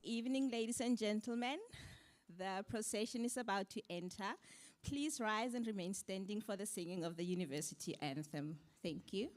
evening, ladies and gentlemen. The procession is about to enter. Please rise and remain standing for the singing of the university anthem. Thank you.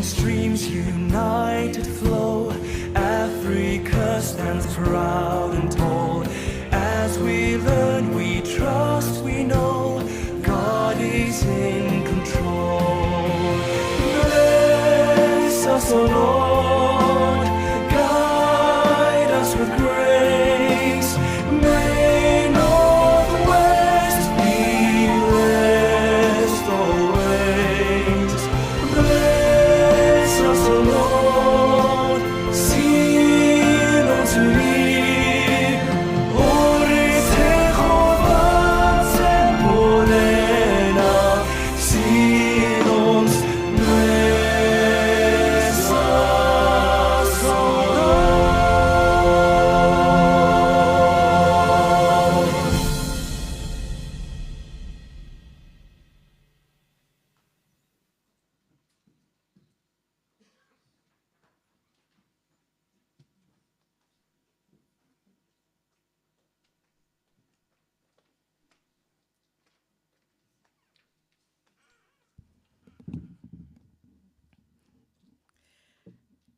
Streams united flow, Africa stands proud and tall. As we learn, we trust, we know God is in control. Bless us, O Lord, guide us with grace. May Northwest be blessed always. Bless us, O Lord, sing unto thee. Ore Jehovah Temporena, sing ons, bless us, O Lord.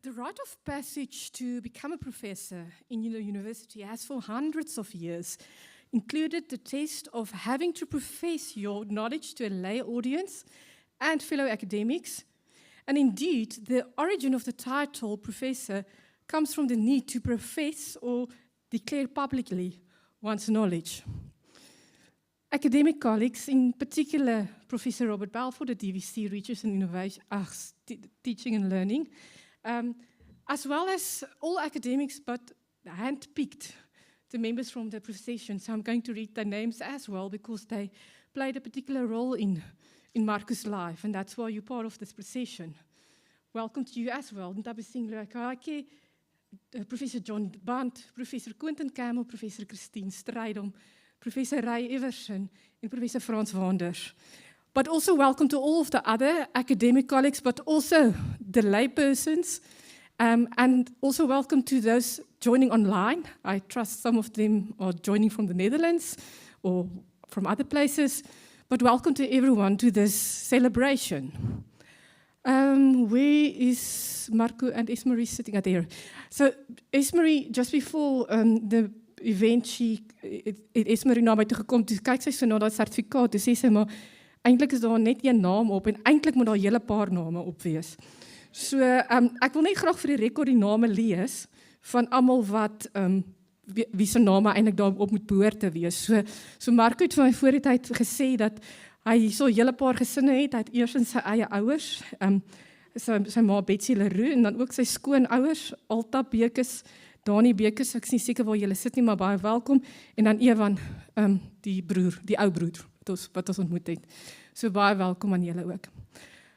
The rite of passage to become a professor in the university has for hundreds of years included the test of having to profess your knowledge to a lay audience and fellow academics. And indeed, the origin of the title professor comes from the need to profess or declare publicly one's knowledge. Academic colleagues, in particular Professor Robert Balfour, the DVC Research and Innovation, Teaching and Learning, as well as all academics, but handpicked the members from the profession. So I'm going to read their names as well because they played a particular role in Marco's life, and that's why you're part of this procession. Welcome to you as well. Professor John Band, Professor Quentin Campbell, Professor Christine Strydom, Professor Ray Everson, and Professor Frans Wanders. But also welcome to all of the other academic colleagues, but also the laypersons, and also welcome to those joining online. I trust some of them are joining from the Netherlands or from other places, but welcome to everyone to this celebration. Where is Marco and Esmerie sitting out there? So Esmerie, just before the event, Esmerie na my toe gekom, toe kyk sy so na dat sertifikaat, toe sê sy maar, eintlik is daar net een naam op, en eintlik moet daar 'n hele paar name op wees. So, ek wil net graag vir die rekord die name lees, van almal wat, wie se name eintlik daarop moet behoort te wees. So Marco het van my voor die tyd gesê, dat hy so 'n hele paar gesinne het, hy het eers in sy eie ouers, sy ma Betsy le Roux, en dan ook sy skoonouers, Alta Bekes, Dani Bekes, ek is nie seker waar julle sit nie, maar baie welkom, en dan Ewan, die ou broer, wat ons ontmoet het. So baie welkom aan julle ook.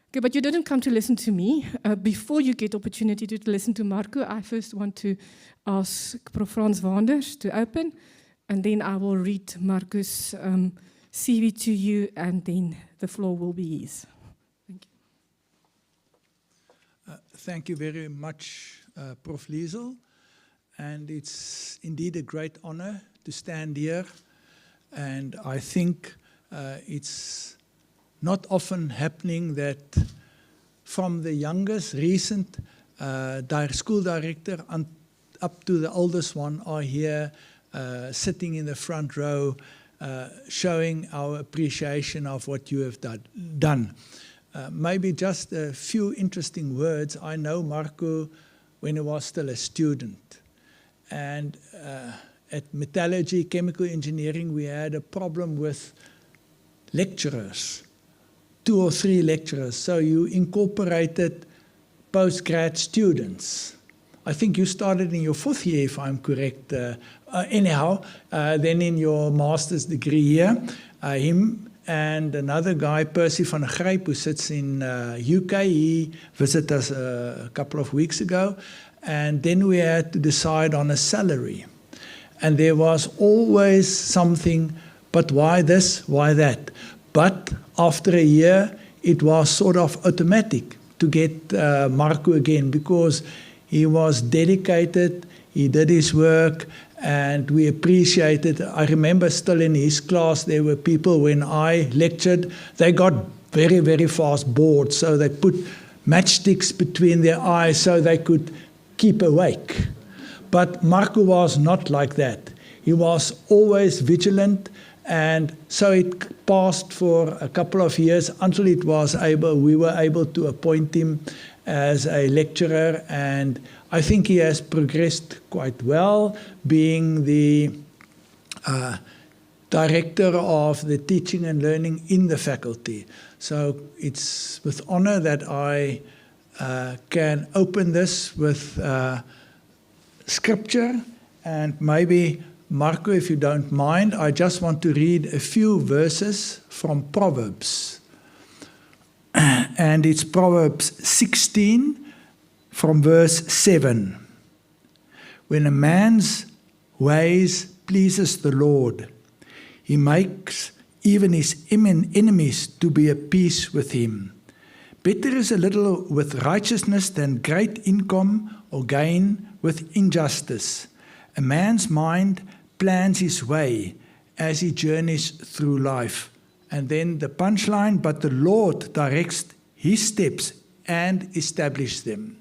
Okay, but you didn't come to listen to me. Before you get opportunity to listen to Marco, I first want to ask Prof Frans Wanders to open, and then I will read Marco's CV to you, and then the floor will be his. Thank you. Thank you very much, Prof Liesel. And it's indeed a great honor to stand here. And I think it's not often happening that from the youngest, recent school director up to the oldest one are here sitting in the front row, showing our appreciation of what you have done. Maybe just a few interesting words. I know Marco when he was still a student. And at metallurgy, chemical engineering, we had a problem with lecturers, 2 or 3 lecturers. So you incorporated postgrad students. I think you started in your 4th year, if I'm correct. Anyhow, then in your master's degree here, him and another guy, Percy van der Gryp, who sits in UK, he visited us a couple of weeks ago. And then we had to decide on a salary. And there was always something, but why this, why that? But after a year, it was sort of automatic to get Marco again, because he was dedicated, he did his work, and we appreciated. I remember still in his class, there were people, when I lectured, they got very, very fast bored, so they put matchsticks between their eyes so they could keep awake. But Marco was not like that. He was always vigilant, and so it passed for a couple of years until we were able to appoint him as a lecturer, and I think he has progressed quite well, being the director of the teaching and learning in the faculty. So it's with honor that I can open this with scripture, and maybe, Marco, if you don't mind, I just want to read a few verses from Proverbs. And it's Proverbs 16 from verse 7. When a man's ways pleases the Lord, he makes even his enemies to be at peace with him. Better is a little with righteousness than great income or gain with injustice. A man's mind plans his way as he journeys through life. And then the punchline, but the Lord directs his steps and establishes them.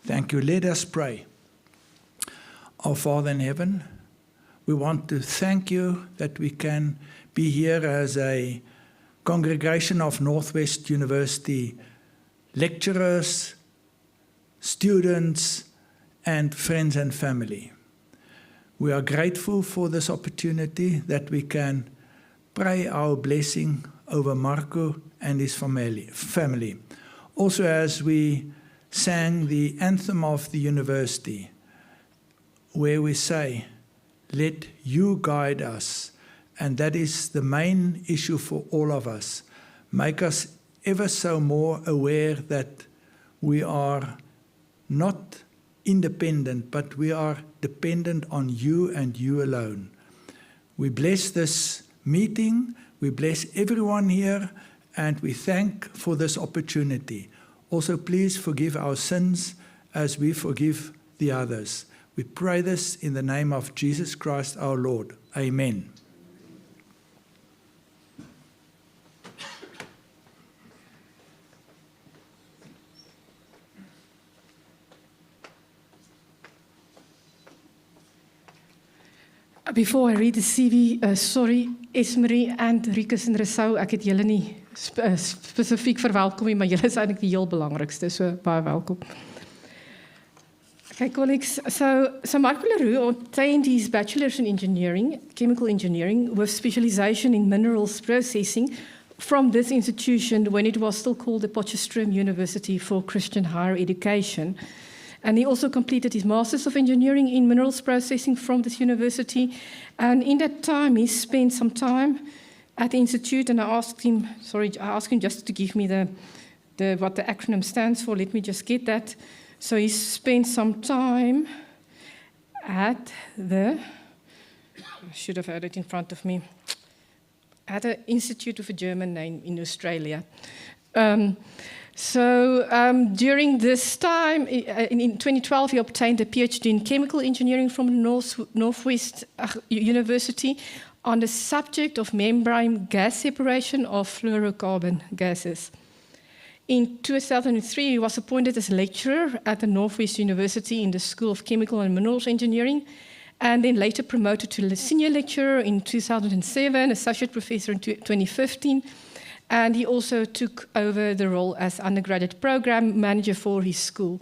Thank you. Let us pray. Our Father in heaven, we want to thank you that we can be here as a congregation of Northwest University lecturers, students, and friends and family. We are grateful for this opportunity that we can pray our blessing over Marco and his family. Also, as we sang the anthem of the university, where we say, let you guide us, and that is the main issue for all of us. Make us ever so more aware that we are not independent, but we are dependent on you and you alone. We bless this meeting, we bless everyone here, and we thank for this opportunity. Also, please forgive our sins as we forgive the others. We pray this in the name of Jesus Christ our Lord. Amen. Before I read the CV, sorry, Esmerie and Rikus en Rousseau, ek het julle nie spesifiek verwelkom nie, maar julle is eintlik die heel belangrikste, so baie welkom. Okay, colleagues, so Marco le Roux obtained his bachelor's in engineering, chemical engineering, with specialization in minerals processing from this institution when it was still called the Potchefstroom University for Christian Higher Education. And he also completed his Master's of Engineering in Minerals Processing from this university. And in that time, he spent some time at the institute, and I asked him just to give me what the acronym stands for. Let me just get that. So he spent some time at I should have had it in front of me, at an institute with a German name in Australia. During this time, in 2012, he obtained a PhD in chemical engineering from Noordwes-Universiteit on the subject of membrane gas separation of fluorocarbon gases. In 2003, he was appointed as lecturer at the Noordwes-Universiteit in the School of Chemical and Minerals Engineering, and then later promoted to senior lecturer in 2007, associate professor in 2015, and he also took over the role as undergraduate program manager for his school.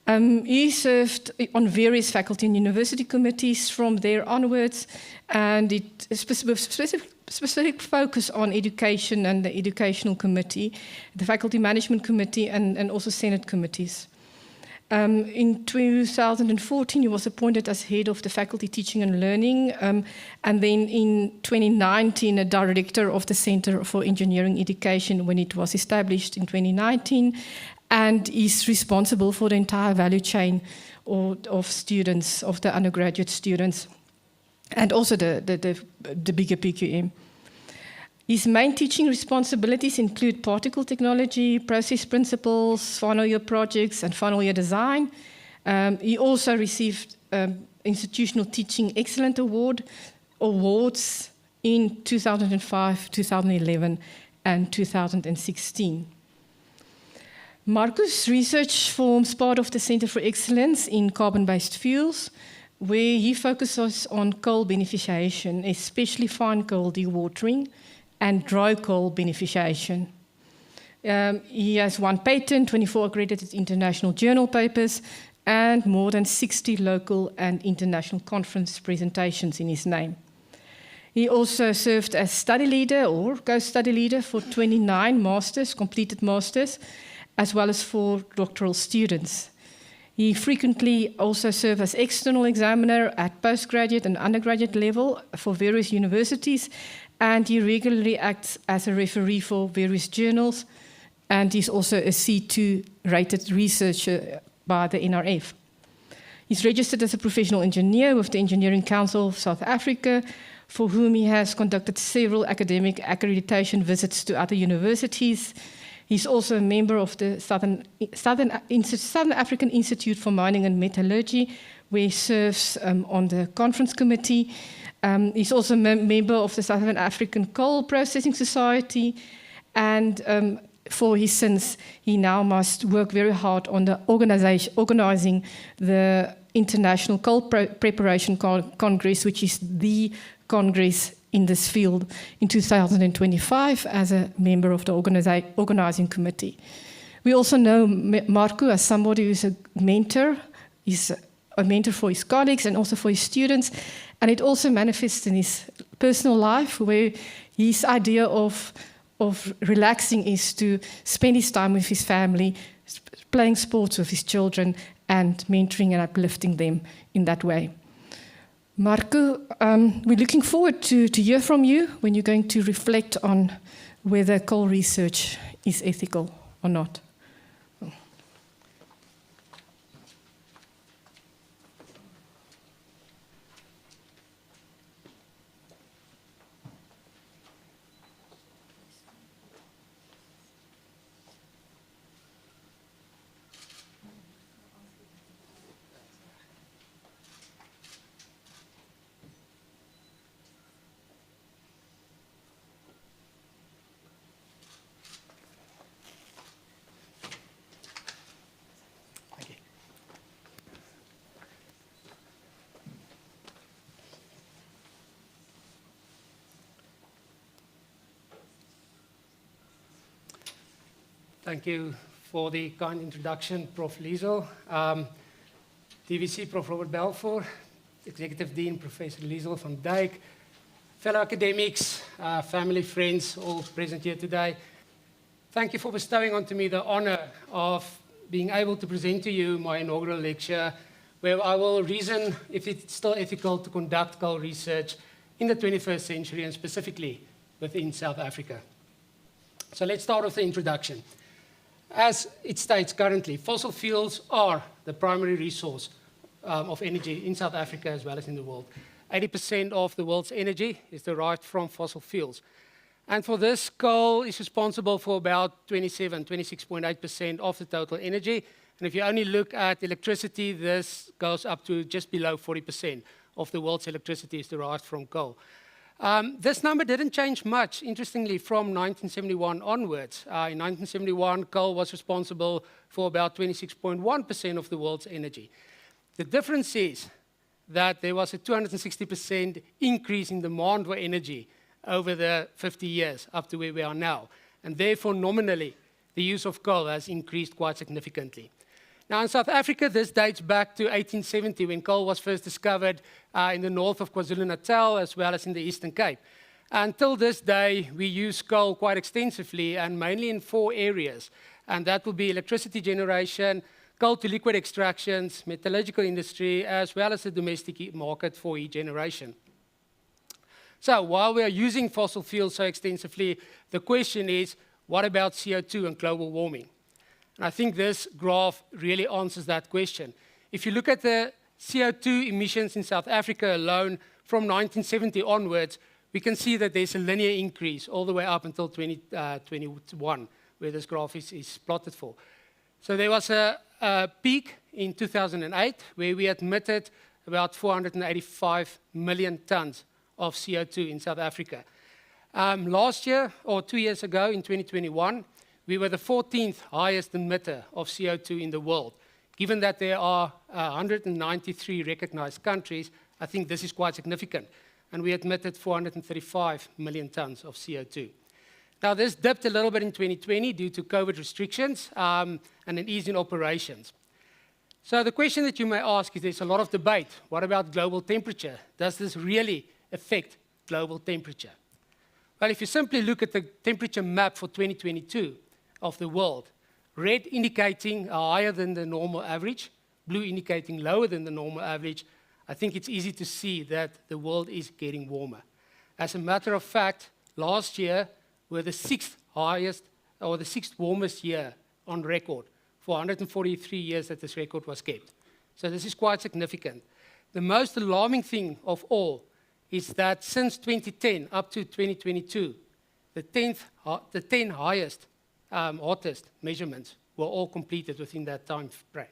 He served on various faculty and university committees from there onwards, and it specific focus on education and the educational committee, the faculty management committee, and also Senate committees. In 2014, he was appointed as head of the faculty teaching and learning, and then in 2019, a director of the Center for Engineering Education when it was established in 2019, and is responsible for the entire value chain of students, of the undergraduate students, and also the bigger PQM. His main teaching responsibilities include particle technology, process principles, final year projects, and final year design. He also received Institutional Teaching Excellent awards in 2005, 2011, and 2016. Marco's research forms part of the Center for Excellence in Carbon-Based Fuels, where he focuses on coal beneficiation, especially fine coal dewatering, and dry coal beneficiation. He has 1 patent, 24 accredited international journal papers, and more than 60 local and international conference presentations in his name. He also served as study leader or co-study leader for 29 masters, completed masters, as well as for doctoral students. He frequently also served as external examiner at postgraduate and undergraduate level for various universities, and he regularly acts as a referee for various journals, and he's also a C2 rated researcher by the NRF. He's registered as a professional engineer with the Engineering Council of South Africa, for whom he has conducted several academic accreditation visits to other universities. He's also a member of the Southern African Institute for Mining and Metallurgy, where he serves on the conference committee. He's also a member of the Southern African Coal Processing Society, and for his sins, he now must work very hard on the organizing the International Coal Preparation Congress, which is the congress in this field, in 2025 as a member of the organizing committee. We also know Marco as somebody who's a mentor. He's a mentor for his colleagues and also for his students, and it also manifests in his personal life, where his idea of relaxing is to spend his time with his family, playing sports with his children, and mentoring and uplifting them in that way. Marco, we're looking forward to hear from you when you're going to reflect on whether coal research is ethical or not. Thank you for the kind introduction, Prof Liesel. DVC, Prof Robert Balfour, Executive Dean, Professor Liesel van Dijk, fellow academics, family, friends, all present here today. Thank you for bestowing onto me the honor of being able to present to you my inaugural lecture, where I will reason if it's still ethical to conduct coal research in the 21st century and specifically within South Africa. So let's start with the introduction. As it states currently, fossil fuels are the primary resource of energy in South Africa as well as in the world. 80% of the world's energy is derived from fossil fuels. And for this, coal is responsible for about 26.8% of the total energy. And if you only look at electricity, this goes up to just below 40% of the world's electricity is derived from coal. This number didn't change much, interestingly, from 1971 onwards. In 1971, coal was responsible for about 26.1% of the world's energy. The difference is that there was a 260% increase in demand for energy over the 50 years up to where we are now. And therefore, nominally, the use of coal has increased quite significantly. Now, in South Africa, this dates back to 1870, when coal was first discovered in the north of KwaZulu-Natal, as well as in the Eastern Cape. Until this day, we use coal quite extensively, and mainly in 4 areas. And that will be electricity generation, coal-to-liquid extractions, metallurgical industry, as well as the domestic market for heat generation. So, while we are using fossil fuels so extensively, the question is, what about CO2 and global warming? And I think this graph really answers that question. If you look at the CO2 emissions in South Africa alone from 1970 onwards, we can see that there's a linear increase all the way up until 2021, where this graph is plotted for. So there was a peak in 2008, where we emitted about 485 million tons of CO2 in South Africa. Last year, or 2 years ago, in 2021, we were the 14th highest emitter of CO2 in the world. Given that there are 193 recognized countries, I think this is quite significant. And we emitted 435 million tons of CO2. Now, this dipped a little bit in 2020 due to COVID restrictions and an ease in operations. So the question that you may ask is, there's a lot of debate. What about global temperature? Does this really affect global temperature? Well, if you simply look at the temperature map for 2022 of the world, red indicating higher than the normal average, blue indicating lower than the normal average, I think it's easy to see that the world is getting warmer. As a matter of fact, last year were the 6th highest, or the 6th warmest year on record for 143 years that this record was kept. So this is quite significant. The most alarming thing of all is that since 2010 up to 2022, the 10 highest hottest measurements were all completed within that time frame.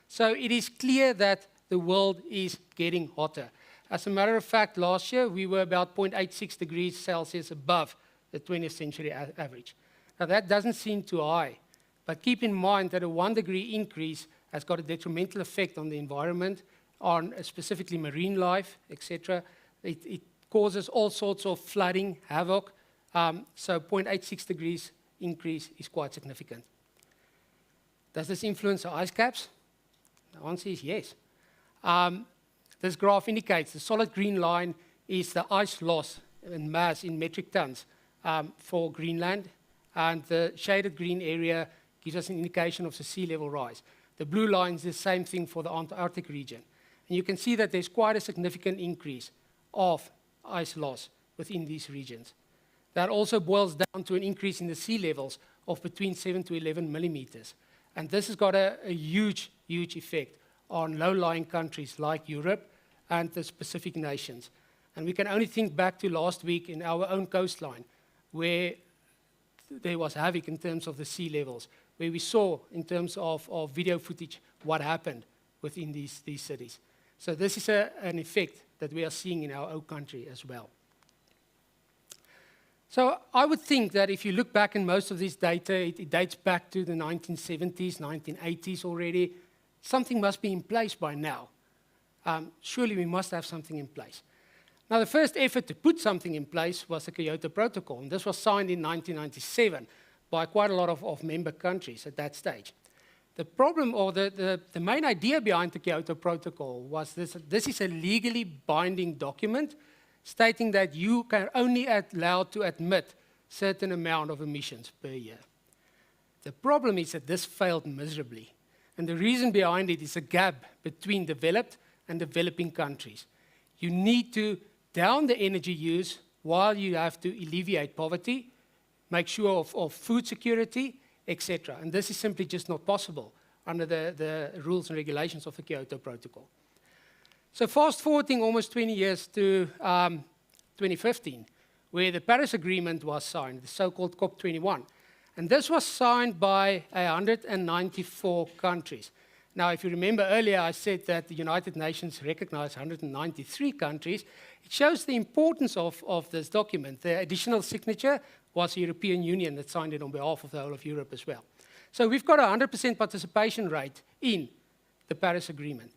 So it is clear that the world is getting hotter. As a matter of fact, last year we were about 0.86 degrees Celsius above the 20th century average. Now that doesn't seem too high, but keep in mind that a 1 degree increase has got a detrimental effect on the environment, on specifically marine life, etc. It causes all sorts of flooding, havoc. So 0.86 degrees increase is quite significant. Does this influence the ice caps? The answer is yes. This graph indicates the solid green line is the ice loss in mass in metric tons for Greenland, and the shaded green area gives us an indication of the sea level rise. The blue line is the same thing for the Antarctic region. And you can see that there's quite a significant increase of ice loss within these regions. That also boils down to an increase in the sea levels of between 7 to 11 millimeters. And this has got a huge, huge effect on low-lying countries like Europe and the Pacific nations. And we can only think back to last week in our own coastline, where there was havoc in terms of the sea levels, where we saw in terms of video footage what happened within these cities. So this is an effect that we are seeing in our own country as well. So I would think that if you look back in most of this data, it dates back to the 1970s, 1980s already. Something must be in place by now. Surely we must have something in place. Now, the first effort to put something in place was the Kyoto Protocol, and this was signed in 1997 by quite a lot of member countries at that stage. The problem, or the main idea behind the Kyoto Protocol was this is a legally binding document stating that you can only allowed to admit certain amount of emissions per year. The problem is that this failed miserably. And the reason behind it is a gap between developed and developing countries. You need to down the energy use while you have to alleviate poverty, make sure of food security, etc. And this is simply just not possible under the rules and regulations of the Kyoto Protocol. So fast forwarding almost 20 years to 2015, where the Paris Agreement was signed, the so-called COP21. And this was signed by 194 countries. Now, if you remember earlier, I said that the United Nations recognized 193 countries. It shows the importance of this document. The additional signature was the European Union that signed it on behalf of the whole of Europe as well. So we've got a 100% participation rate in the Paris Agreement.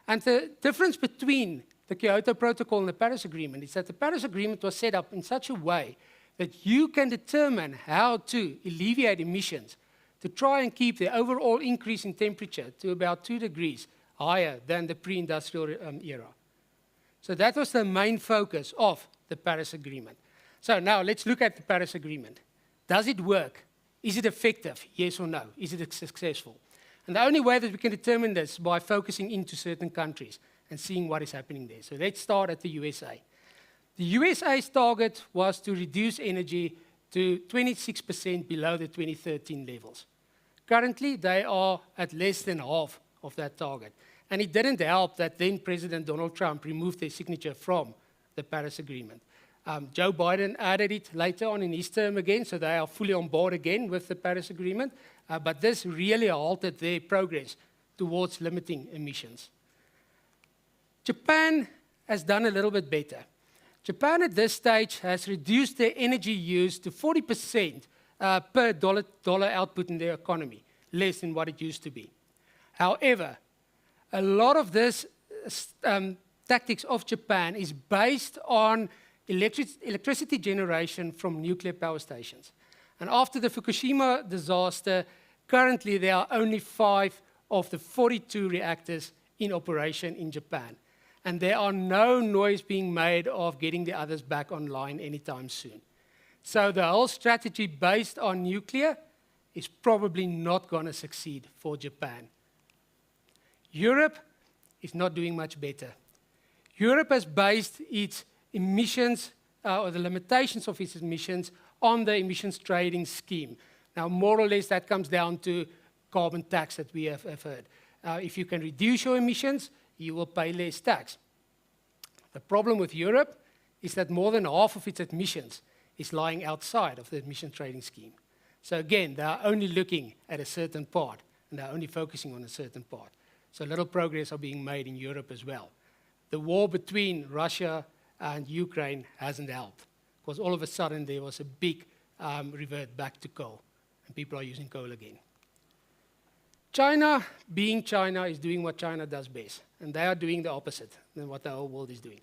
And the difference between the Kyoto Protocol and the Paris Agreement is that the Paris Agreement was set up in such a way that you can determine how to alleviate emissions to try and keep the overall increase in temperature to about 2 degrees higher than the pre-industrial era. So that was the main focus of the Paris Agreement. So now let's look at the Paris Agreement. Does it work? Is it effective? Yes or no? Is it successful? And the only way that we can determine this is by focusing into certain countries and seeing what is happening there. So let's start at the USA. The USA's target was to reduce energy to 26% below the 2013 levels. Currently, they are at less than half of that target. And it didn't help that then President Donald Trump removed their signature from the Paris Agreement. Joe Biden added it later on in his term again, so they are fully on board again with the Paris Agreement. But this really halted their progress towards limiting emissions. Japan has done a little bit better. Japan at this stage has reduced their energy use to 40% per dollar output in their economy, less than what it used to be. However, a lot of this tactics of Japan is based on electricity generation from nuclear power stations. And after the Fukushima disaster, currently there are only 5 of the 42 reactors in operation in Japan. And there are no noise being made of getting the others back online anytime soon. So the whole strategy based on nuclear is probably not going to succeed for Japan. Europe is not doing much better. Europe has based its emissions, or the limitations of its emissions, on the emissions trading scheme. Now, more or less, that comes down to carbon tax that we have heard. If you can reduce your emissions, you will pay less tax. The problem with Europe is that more than half of its emissions is lying outside of the emission trading scheme. So again, they are only looking at a certain part, and they're only focusing on a certain part. So little progress are being made in Europe as well. The war between Russia and Ukraine hasn't helped, because all of a sudden there was a big revert back to coal, and people are using coal again. China, being China, is doing what China does best, and they are doing the opposite than what the whole world is doing.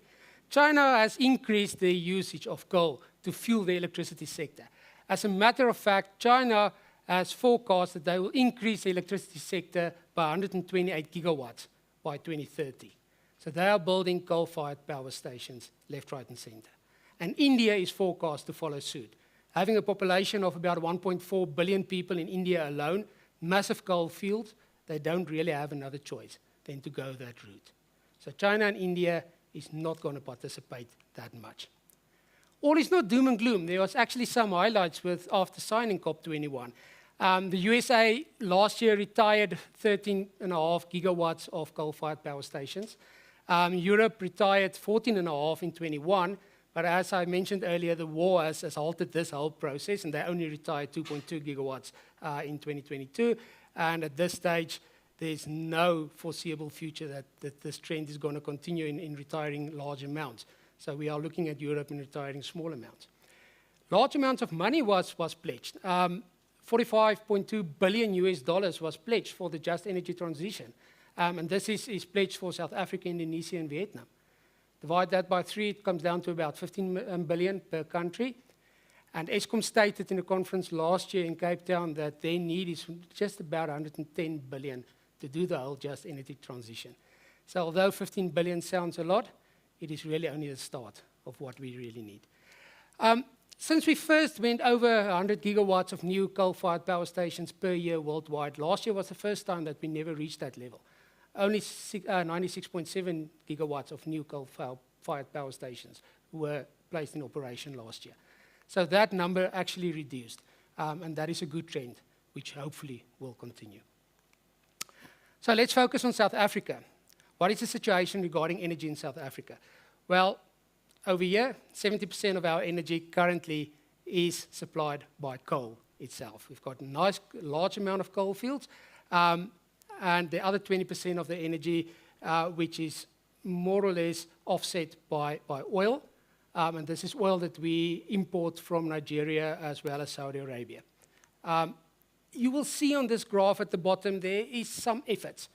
China has increased their usage of coal to fuel the electricity sector. As a matter of fact, China has forecast that they will increase the electricity sector by 128 gigawatts by 2030. So they are building coal-fired power stations left, right, and center. And India is forecast to follow suit. Having a population of about 1.4 billion people in India alone, massive coal fields, they don't really have another choice than to go that route. So China and India is not going to participate that much. All is not doom and gloom. There was actually some highlights after signing COP21. The USA last year retired 13.5 gigawatts of coal-fired power stations. Europe retired 14.5 in 21, but as I mentioned earlier, the war has halted this whole process, and they only retired 2.2 gigawatts in 2022. And at this stage, there's no foreseeable future that this trend is going to continue in retiring large amounts. So we are looking at Europe in retiring small amounts. Large amounts of money was pledged. $45.2 billion was pledged for the just energy transition. And this is pledged for South Africa, Indonesia, and Vietnam. Divide that by 3, it comes down to about 15 billion per country. And Eskom stated in a conference last year in Cape Town that their need is just about 110 billion to do the whole just energy transition. So although 15 billion sounds a lot, it is really only the start of what we really need. Since we first went over 100 gigawatts of new coal-fired power stations per year worldwide, last year was the first time that we never reached that level. Only 96.7 gigawatts of new coal-fired power stations were placed in operation last year. So that number actually reduced, and that is a good trend, which hopefully will continue. So let's focus on South Africa. What is the situation regarding energy in South Africa? Well, over here, 70% of our energy currently is supplied by coal itself. We've got a nice, large amount of coal fields, and the other 20% of the energy, which is more or less offset by oil, and this is oil that we import from Nigeria as well as Saudi Arabia. You will see on this graph at the bottom there is some efforts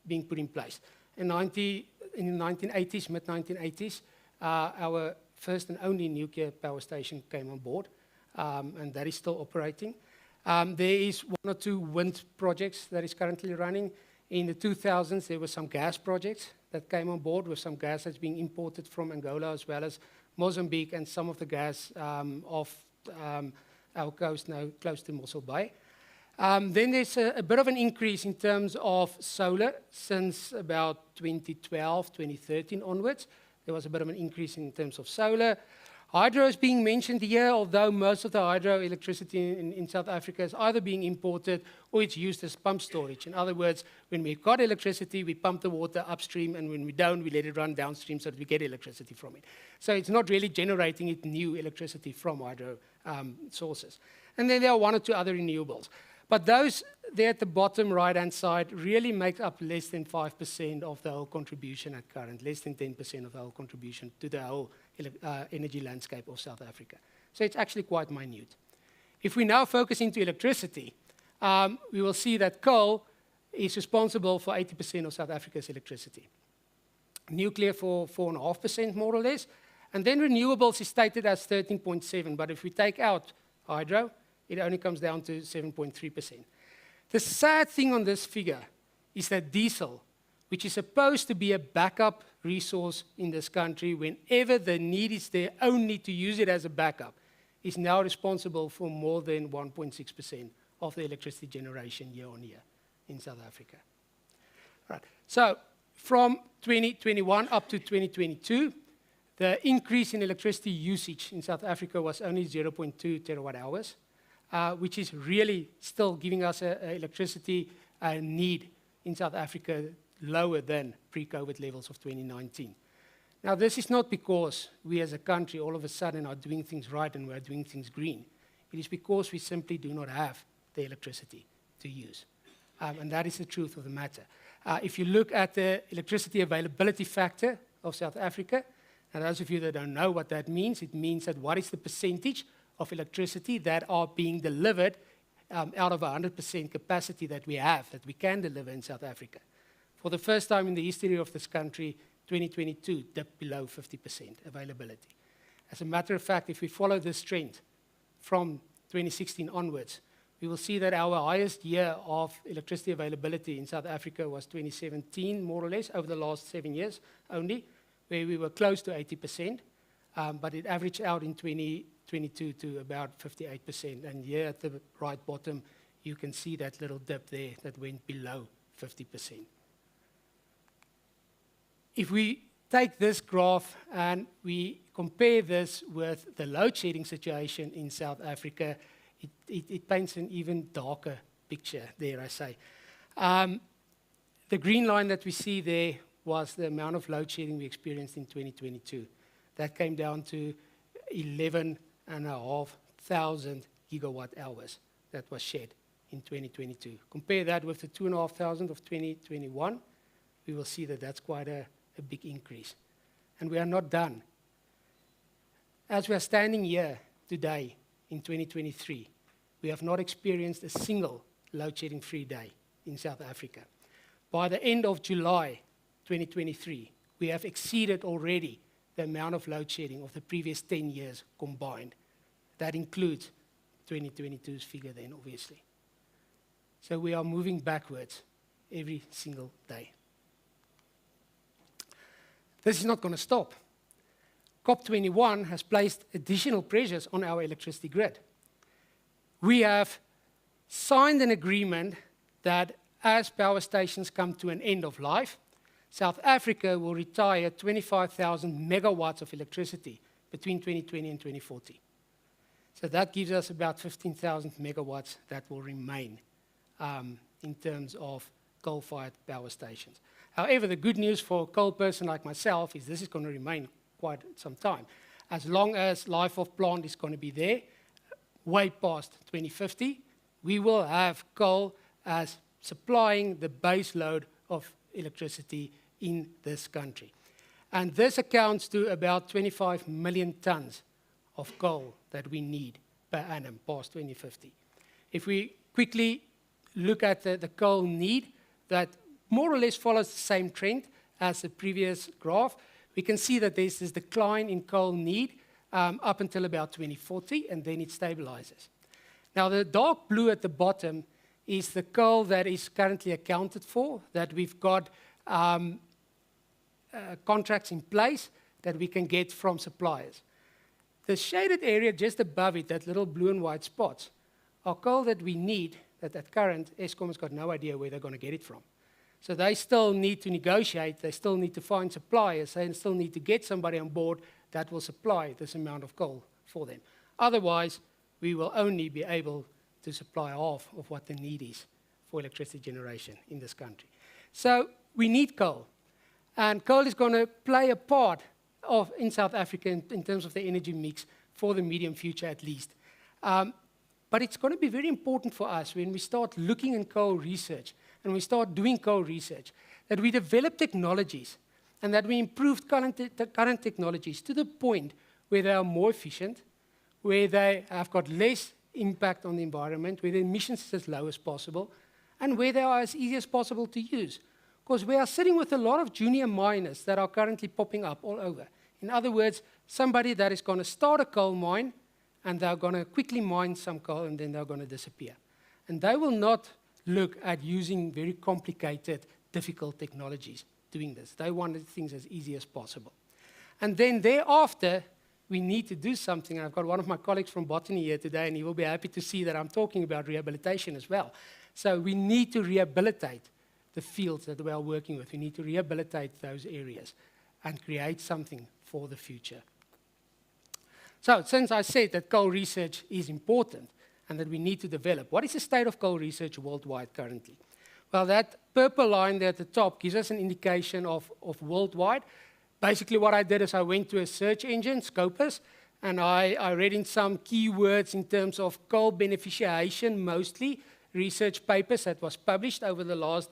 being put in place. In the 1980s, mid-1980s, our first and only nuclear power station came on board, and that is still operating. There is one or two wind projects that is currently running. In the 2000s, there were some gas projects that came on board with some gas that's being imported from Angola as well as Mozambique, and some of the gas off our coast now close to Mossel Bay. Then there's a bit of an increase in terms of solar since about 2012, 2013 onwards. There was a bit of an increase in terms of solar. Hydro is being mentioned here, although most of the hydroelectricity in South Africa is either being imported or it's used as pump storage. In other words, when we've got electricity, we pump the water upstream, and when we don't, we let it run downstream so that we get electricity from it. So it's not really generating it new electricity from hydro sources. And then there are one or two other renewables. But those there at the bottom right-hand side really make up less than 5% of the whole contribution at current, less than 10% of the whole contribution to the whole energy landscape of South Africa. So it's actually quite minute. If we now focus into electricity, we will see that coal is responsible for 80% of South Africa's electricity. Nuclear for 4.5% more or less. And then renewables is stated as 13.7%, but if we take out hydro, it only comes down to 7.3%. The sad thing on this figure is that diesel, which is supposed to be a backup resource in this country whenever the need is there only to use it as a backup, is now responsible for more than 1.6% of the electricity generation year on year in South Africa. Right. So from 2021 up to 2022, the increase in electricity usage in South Africa was only 0.2 terawatt hours. Which is really still giving us an electricity need in South Africa lower than pre-COVID levels of 2019. Now, this is not because we as a country all of a sudden are doing things right and we're doing things green. It is because we simply do not have the electricity to use. And that is the truth of the matter. If you look at the electricity availability factor of South Africa, and those of you that don't know what that means, it means that what is the percentage of electricity that are being delivered out of 100% capacity that we have, that we can deliver in South Africa. For the first time in the history of this country, 2022 dipped below 50% availability. As a matter of fact, if we follow this trend from 2016 onwards, we will see that our highest year of electricity availability in South Africa was 2017, more or less, over the last 7 years only, where we were close to 80%, but it averaged out in 2022 to about 58%. And here at the right bottom, you can see that little dip there that went below 50%. If we take this graph and we compare this with the load shedding situation in South Africa, it paints an even darker picture, dare I say. The green line that we see there was the amount of load shedding we experienced in 2022. That came down to 11,500 gigawatt hours that was shed in 2022. Compare that with the 2,500 of 2021, we will see that that's quite a big increase. And we are not done. As we are standing here today in 2023, we have not experienced a single load shedding free day in South Africa. By the end of July 2023, we have exceeded already the amount of load shedding of the previous 10 years combined. That includes 2022's figure then, obviously. So we are moving backwards every single day. This is not going to stop. COP21 has placed additional pressures on our electricity grid. We have signed an agreement that as power stations come to an end of life, South Africa will retire 25,000 megawatts of electricity between 2020 and 2040. So that gives us about 15,000 megawatts that will remain in terms of coal-fired power stations. However, the good news for a coal person like myself is this is going to remain quite some time. As long as life of plant is going to be there, way past 2050, we will have coal as supplying the base load of electricity in this country. And this accounts to about 25 million tons of coal that we need per annum past 2050. If we quickly look at the coal need, that more or less follows the same trend as the previous graph, we can see that there's this decline in coal need up until about 2040, and then it stabilizes. Now, the dark blue at the bottom is the coal that is currently accounted for, that we've got contracts in place that we can get from suppliers. The shaded area just above it, that little blue and white spots, are coal that we need, that at current, Eskom has got no idea where they're going to get it from. So they still need to negotiate, they still need to find suppliers, they still need to get somebody on board that will supply this amount of coal for them. Otherwise, we will only be able to supply half of what the need is for electricity generation in this country. So we need coal. And coal is going to play a part in South Africa in terms of the energy mix for the medium future at least. But it's going to be very important for us when we start looking in coal research and we start doing coal research, that we develop technologies and that we improve current technologies to the point where they are more efficient, where they have got less impact on the environment, where the emissions is as low as possible, and where they are as easy as possible to use. Because we are sitting with a lot of junior miners that are currently popping up all over. In other words, somebody that is going to start a coal mine, and they're going to quickly mine some coal, and then they're going to disappear. And they will not look at using very complicated, difficult technologies doing this. They want things as easy as possible. And then thereafter, we need to do something. And I've got one of my colleagues from botany here today, and he will be happy to see that I'm talking about rehabilitation as well. So we need to rehabilitate the fields that we are working with. We need to rehabilitate those areas and create something for the future. So since I said that coal research is important and that we need to develop, what is the state of coal research worldwide currently? Well, that purple line there at the top gives us an indication of worldwide. Basically, what I did is I went to a search engine, Scopus, and I read in some keywords in terms of coal beneficiation, mostly research papers that was published over the last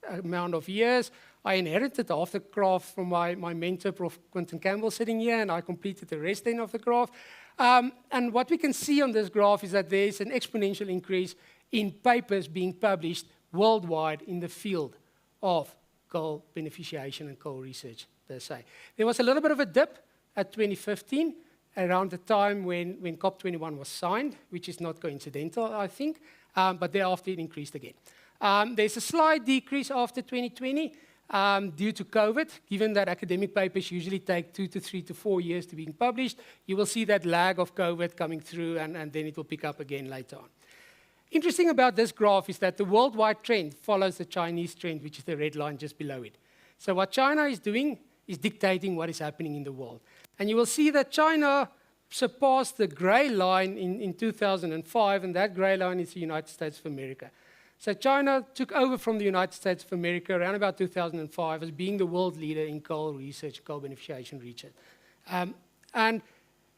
amount of years. I inherited half the graph from my mentor, Prof Quentin Campbell, sitting here, and I completed the rest then of the graph. And what we can see on this graph is that there's an exponential increase in papers being published worldwide in the field of coal beneficiation and coal research, per se. There was a little bit of a dip at 2015, around the time when COP21 was signed, which is not coincidental, I think, but thereafter it increased again. There's a slight decrease after 2020 due to COVID. Given that academic papers usually take 2 to 3 to 4 years to be published, you will see that lag of COVID coming through, and then it will pick up again later on. Interesting about this graph is that the worldwide trend follows the Chinese trend, which is the red line just below it. So what China is doing is dictating what is happening in the world. And you will see that China surpassed the gray line in 2005, and that gray line is the United States of America. So China took over from the United States of America around about 2005 as being the world leader in coal research, coal beneficiation research. And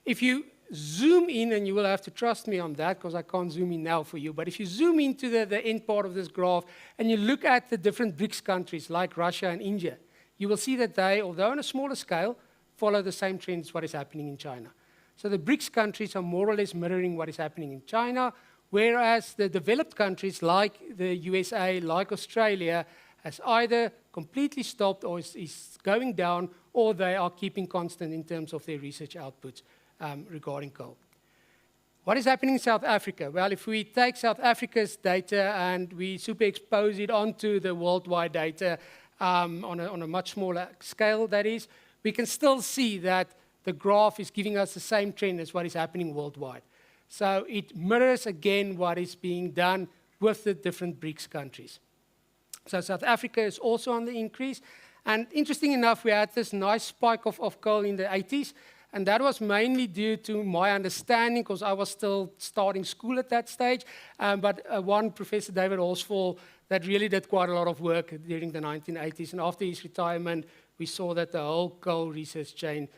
if you zoom in, and you will have to trust me on that because I can't zoom in now for you, but if you zoom into the end part of this graph and you look at the different BRICS countries like Russia and India, you will see that they, although on a smaller scale, follow the same trends as what is happening in China. So the BRICS countries are more or less mirroring what is happening in China, whereas the developed countries like the USA, like Australia, has either completely stopped or is going down, or they are keeping constant in terms of their research outputs regarding coal. What is happening in South Africa? Well, if we take South Africa's data and we superexpose it onto the worldwide data on a much smaller scale, that is, we can still see that the graph is giving us the same trend as what is happening worldwide. So it mirrors again what is being done with the different BRICS countries. So South Africa is also on the increase. And interesting enough, we had this nice spike of coal in the 80s. And that was mainly due to my understanding, because I was still starting school at that stage. But one Professor David Horsfall that really did quite a lot of work during the 1980s. And after his retirement, we saw that the whole coal research chain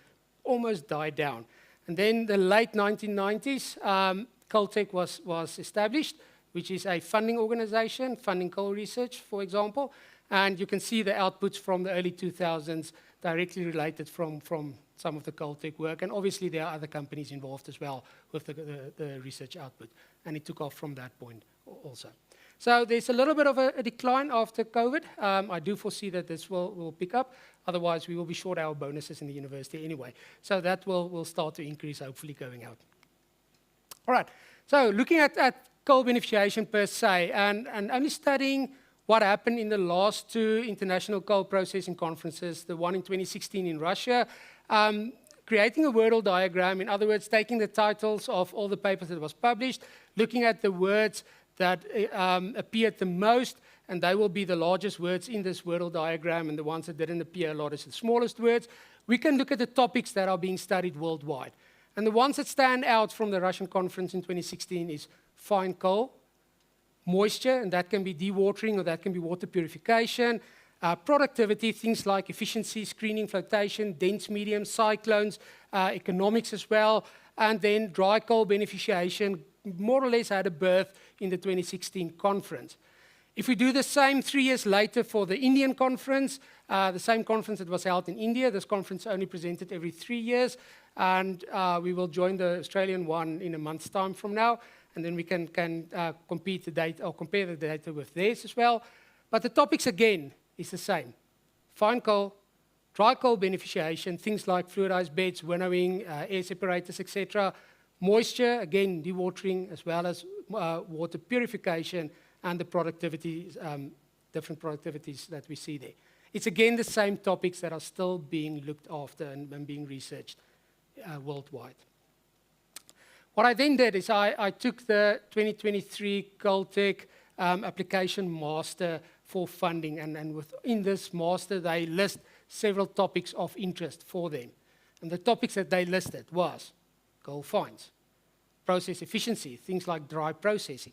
almost died down. And then the late 1990s, Caltech was established, which is a funding organization, funding coal research, for example. And you can see the outputs from the early 2000s directly related from some of the Caltech work. And obviously, there are other companies involved as well with the research output. And it took off from that point also. So there's a little bit of a decline after COVID. I do foresee that this will pick up. Otherwise, we will be short our bonuses in the university anyway. So that will start to increase, hopefully, going out. All right. So looking at coal beneficiation per se, and only studying what happened in the last two international coal processing conferences, the one in 2016 in Russia, creating a wordle diagram, in other words, taking the titles of all the papers that was published, looking at the words that appeared the most, and they will be the largest words in this wordle diagram, and the ones that didn't appear a lot is the smallest words. We can look at the topics that are being studied worldwide. And the ones that stand out from the Russian conference in 2016 is fine coal, moisture, and that can be dewatering or that can be water purification, productivity, things like efficiency, screening, flotation, dense medium, cyclones, economics as well, and then dry coal beneficiation more or less had a birth in the 2016 conference. If we do the same 3 years later for the Indian conference, the same conference that was held in India, this conference only presented every 3 years, and we will join the Australian one in a month's time from now, and then we can compete the data or compare the data with theirs as well. But the topics again is the same: fine coal, dry coal beneficiation, things like fluidized beds, winnowing, air separators, etc. Moisture, again, dewatering, as well as water purification and the productivities, different productivities that we see there. It's again the same topics that are still being looked after and being researched worldwide. What I then did is I took the 2023 Caltech application master for funding, and within this master, they list several topics of interest for them. And the topics that they listed was coal fines, process efficiency, things like dry processing,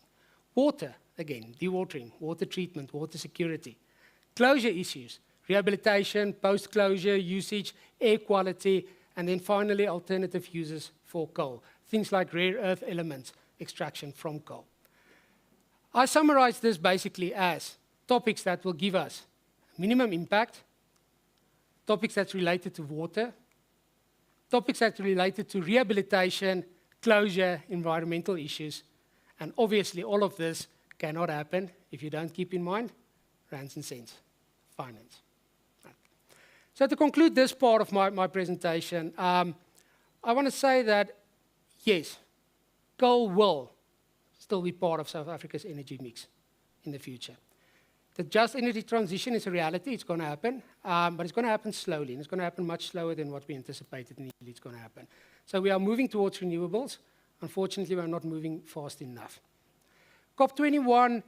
water, again, dewatering, water treatment, water security, closure issues, rehabilitation, post-closure usage, air quality, and then finally alternative uses for coal, things like rare earth elements extraction from coal. I summarize this basically as topics that will give us minimum impact, topics that's related to water, topics that are related to rehabilitation, closure, environmental issues, and obviously all of this cannot happen if you don't keep in mind rands and cents, finance. So to conclude this part of my presentation, I want to say that yes, coal will still be part of South Africa's energy mix in the future. The just energy transition is a reality. It's going to happen, but it's going to happen slowly, and it's going to happen much slower than what we anticipated initially it's going to happen. So we are moving towards renewables. Unfortunately, we are not moving fast enough. COP21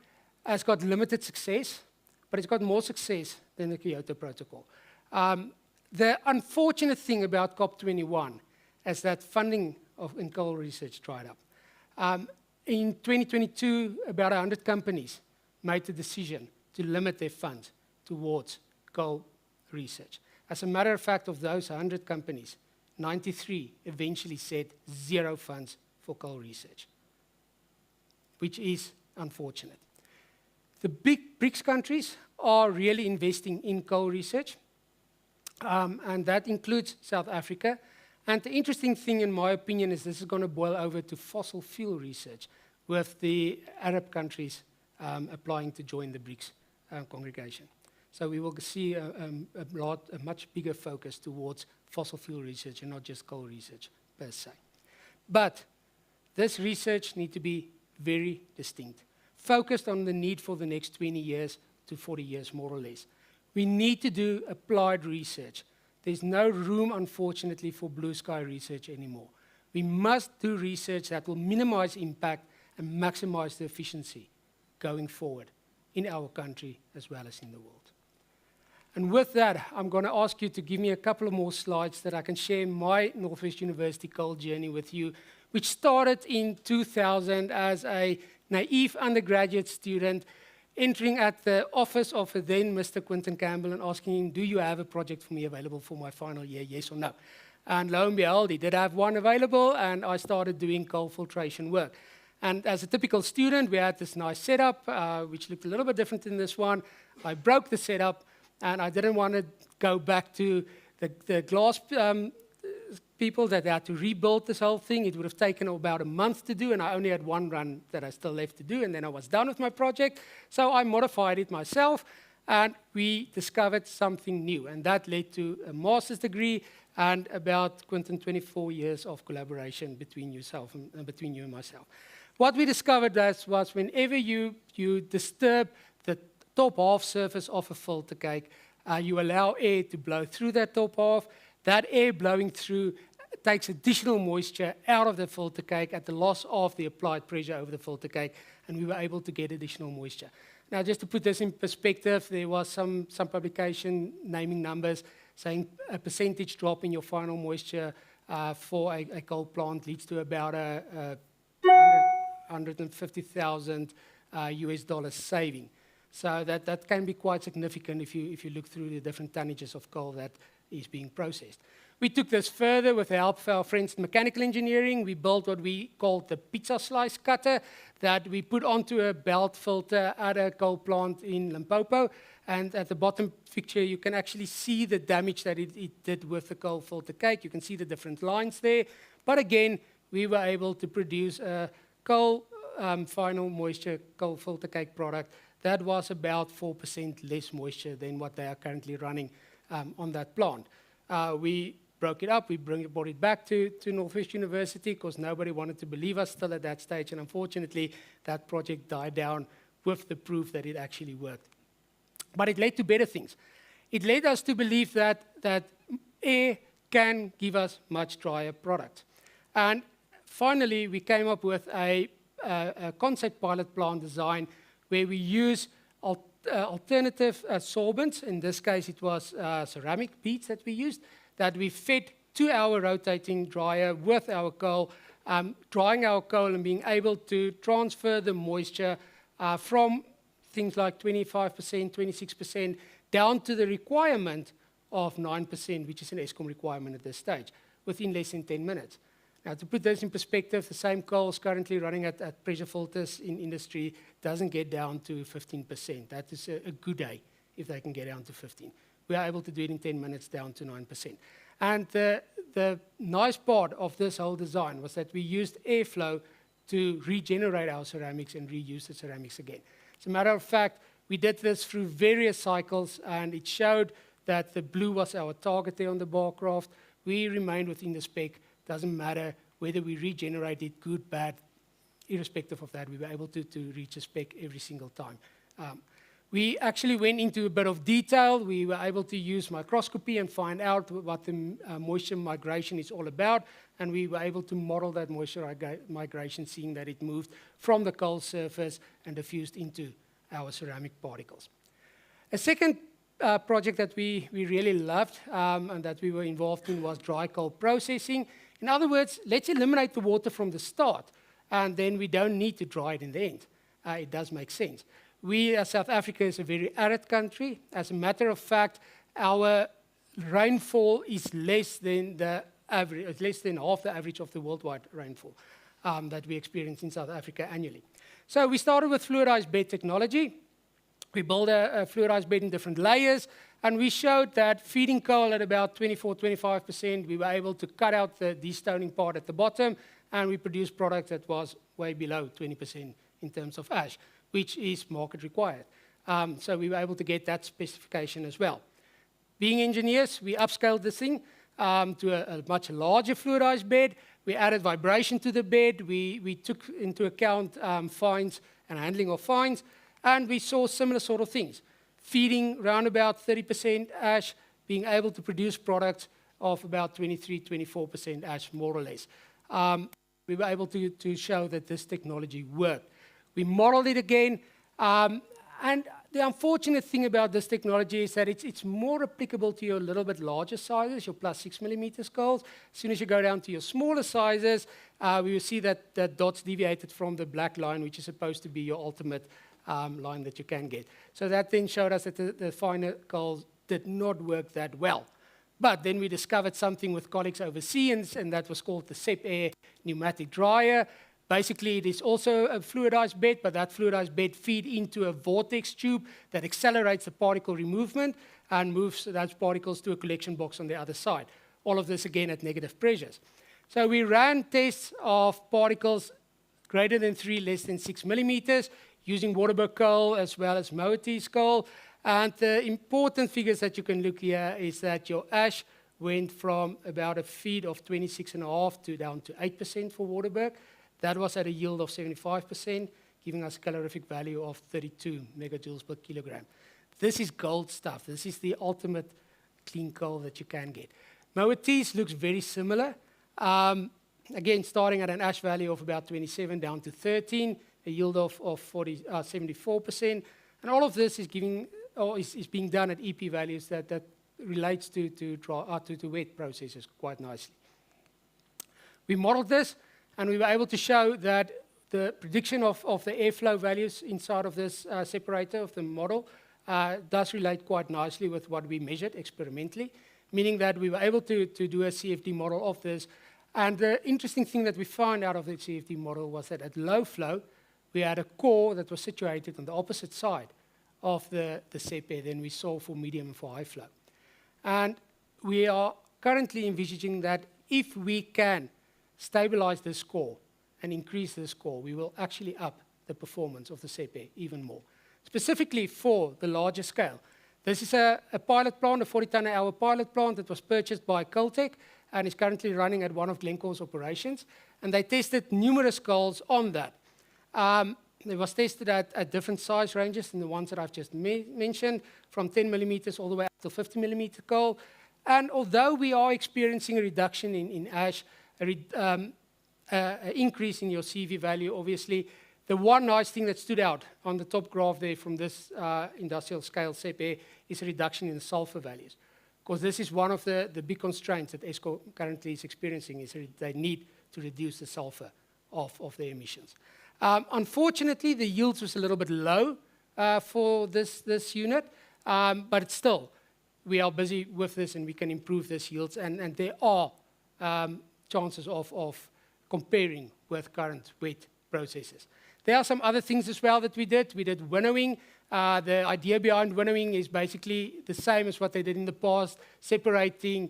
has got limited success, but it's got more success than the Kyoto Protocol. The unfortunate thing about COP21 is that funding in coal research dried up. In 2022, about 100 companies made the decision to limit their funds towards coal research. As a matter of fact, of those 100 companies, 93 eventually said 0 funds for coal research, which is unfortunate. The big BRICS countries are really investing in coal research, and that includes South Africa. And the interesting thing, in my opinion, is this is going to boil over to fossil fuel research, with the Arab countries applying to join the BRICS congregation. So we will see a much bigger focus towards fossil fuel research and not just coal research per se. But this research needs to be very distinct, focused on the need for the next 20 years to 40 years, more or less. We need to do applied research. There's no room, unfortunately, for blue sky research anymore. We must do research that will minimize impact and maximize the efficiency going forward in our country as well as in the world. And with that, I'm going to ask you to give me a couple of more slides that I can share my Northwest University coal journey with you, which started in 2000 as a naive undergraduate student entering at the office of then Mr. Quinton Campbell and asking him, do you have a project for me available for my final year, yes or no? And lo and behold, he did have one available, and I started doing coal filtration work. And as a typical student, we had this nice setup, which looked a little bit different than this one. I broke the setup, and I didn't want to go back to the glass people that had to rebuild this whole thing. It would have taken about a month to do, and I only had one run that I still left to do, and then I was done with my project. So I modified it myself, and we discovered something new, and that led to a master's degree and about, Quinton, 24 years of collaboration between yourself and between you and myself. What we discovered was whenever you disturb the top half surface of a filter cake, you allow air to blow through that top half. That air blowing through takes additional moisture out of the filter cake at the loss of the applied pressure over the filter cake, and we were able to get additional moisture. Now, just to put this in perspective, there was some publication naming numbers saying a percentage drop in your final moisture for a coal plant leads to about a $150,000 US dollars saving. So that can be quite significant if you look through the different tonnages of coal that is being processed. We took this further with the help of our friends in mechanical engineering. We built what we called the pizza slice cutter that we put onto a belt filter at a coal plant in Limpopo. And at the bottom picture, you can actually see the damage that it did with the coal filter cake. You can see the different lines there. But again, we were able to produce a coal final moisture coal filter cake product that was about 4% less moisture than what they are currently running on that plant. We broke it up, we brought it back to Northwest University because nobody wanted to believe us still at that stage, and unfortunately that project died down with the proof that it actually worked. But it led to better things. It led us to believe that air can give us much drier products. And finally, we came up with a concept pilot plant design where we use alternative sorbents. In this case, it was ceramic beads that we used, that we fed to our rotating dryer with our coal, drying our coal and being able to transfer the moisture from things like 25%, 26%, down to the requirement of 9%, which is an ESCOM requirement at this stage, within less than 10 minutes. Now, to put this in perspective, the same coal is currently running at pressure filters in industry doesn't get down to 15%. That is a good day if they can get down to 15. We are able to do it in 10 minutes down to 9%. And the nice part of this whole design was that we used airflow to regenerate our ceramics and reuse the ceramics again. As a matter of fact, we did this through various cycles, and it showed that the blue was our target there on the bar graph. We remained within the spec. Doesn't matter whether we regenerate it, good, bad, irrespective of that, we were able to reach a spec every single time. We actually went into a bit of detail. We were able to use microscopy and find out what the moisture migration is all about, and we were able to model that moisture migration, seeing that it moved from the coal surface and diffused into our ceramic particles. A second project that we really loved and that we were involved in was dry coal processing. In other words, let's eliminate the water from the start, and then we don't need to dry it in the end. It does make sense. South Africa is a very arid country. As a matter of fact, our rainfall is less than the average, it's less than half the average of the worldwide rainfall that we experience in South Africa annually. So we started with fluidized bed technology. We built a fluidized bed in different layers, and we showed that feeding coal at about 24-25%, we were able to cut out the destoning part at the bottom, and we produced product that was way below 20% in terms of ash, which is market required. So we were able to get that specification as well. Being engineers, we upscaled this thing. to a much larger fluidized bed. We added vibration to the bed. We took into account fines and handling of fines, and we saw similar sort of things. Feeding around about 30% ash, being able to produce products of about 23-24% ash, more or less. We were able to show that this technology worked. We modeled it again, and the unfortunate thing about this technology is that it's more applicable to your little bit larger sizes, your plus 6 millimeter skulls. As soon as you go down to your smaller sizes, we will see that the dots deviated from the black line, which is supposed to be your ultimate line that you can get. So that then showed us that the finer skulls did not work that well. But then we discovered something with colleagues overseas, and that was called the SEP-Air pneumatic dryer. Basically, it is also a fluidized bed, but that fluidized bed feeds into a vortex tube that accelerates the particle removement and moves those particles to a collection box on the other side. All of this, again, at negative pressures. So we ran tests of particles greater than 3, less than 6 millimeters, using Waterberg coal as well as Moatize coal. And the important figures that you can look here is that your ash went from about a feed of 26.5 to down to 8% for Waterberg. That was at a yield of 75%, giving us a calorific value of 32 megajoules per kilogram. This is gold stuff. This is the ultimate clean coal that you can get. Moatize looks very similar. Again, starting at an ash value of about 27 down to 13, a yield of 74%. And all of this is being done at EP values that relates to wet processes quite nicely. We modeled this, and we were able to show that the prediction of the airflow values inside of this separator of the model does relate quite nicely with what we measured experimentally, meaning that we were able to do a CFD model of this. And the interesting thing that we found out of the CFD model was that at low flow, we had a core that was situated on the opposite side of the SEP-Air than we saw for medium and for high flow. And we are currently envisaging that if we can stabilize this core and increase this core, we will actually up the performance of the SEP-Air even more. Specifically for the larger scale. This is a pilot plant, a 40-ton-an-hour pilot plant that was purchased by Caltech and is currently running at one of Glencore's operations. And they tested numerous coals on that. It was tested at different size ranges than the ones that I've just mentioned, from 10 millimeters all the way up to 50 millimeter coal. And although we are experiencing a reduction in ash, an increase in your CV value, obviously, the one nice thing that stood out on the top graph there from this industrial scale SEP-Air is a reduction in the sulfur values. Because this is one of the big constraints that ESCO currently is experiencing, is that they need to reduce the sulfur of their emissions. Unfortunately, the yields was a little bit low for this unit, but still, we are busy with this and we can improve this yields, and there are chances of comparing with current wet processes. There are some other things as well that we did. We did winnowing. The idea behind winnowing is basically the same as what they did in the past, separating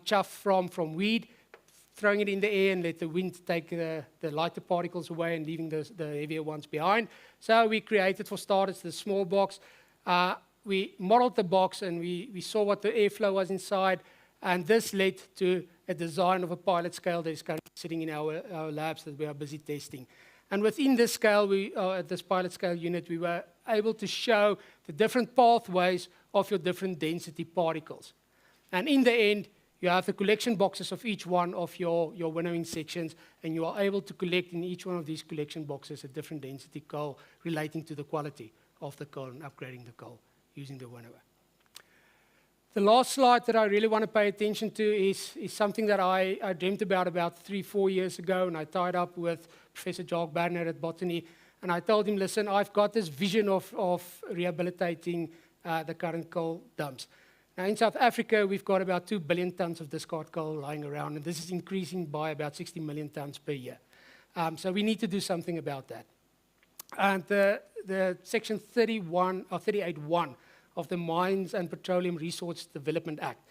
chaff from weed, throwing it in the air and let the wind take the lighter particles away and leaving the heavier ones behind. So we created, for starters, the small box. We modeled the box and we saw what the airflow was inside, and this led to a design of a pilot scale that is currently sitting in our labs that we are busy testing. And within this scale, this pilot scale unit, we were able to show the different pathways of your different density particles. And in the end, you have the collection boxes of each one of your winnowing sections, and you are able to collect in each one of these collection boxes a different density coal relating to the quality of the coal and upgrading the coal using the winnower. The last slide that I really want to pay attention to is something that I dreamt about 3-4 years ago, and I tied up with Professor Jacques Berner at Botany, and I told him, listen, I've got this vision of rehabilitating the current coal dumps. Now, in South Africa, we've got about 2 billion tons of discard coal lying around, and this is increasing by about 60 million tons per year. So we need to do something about that. And the Section 38.1 of the Mines and Petroleum Resource Development Act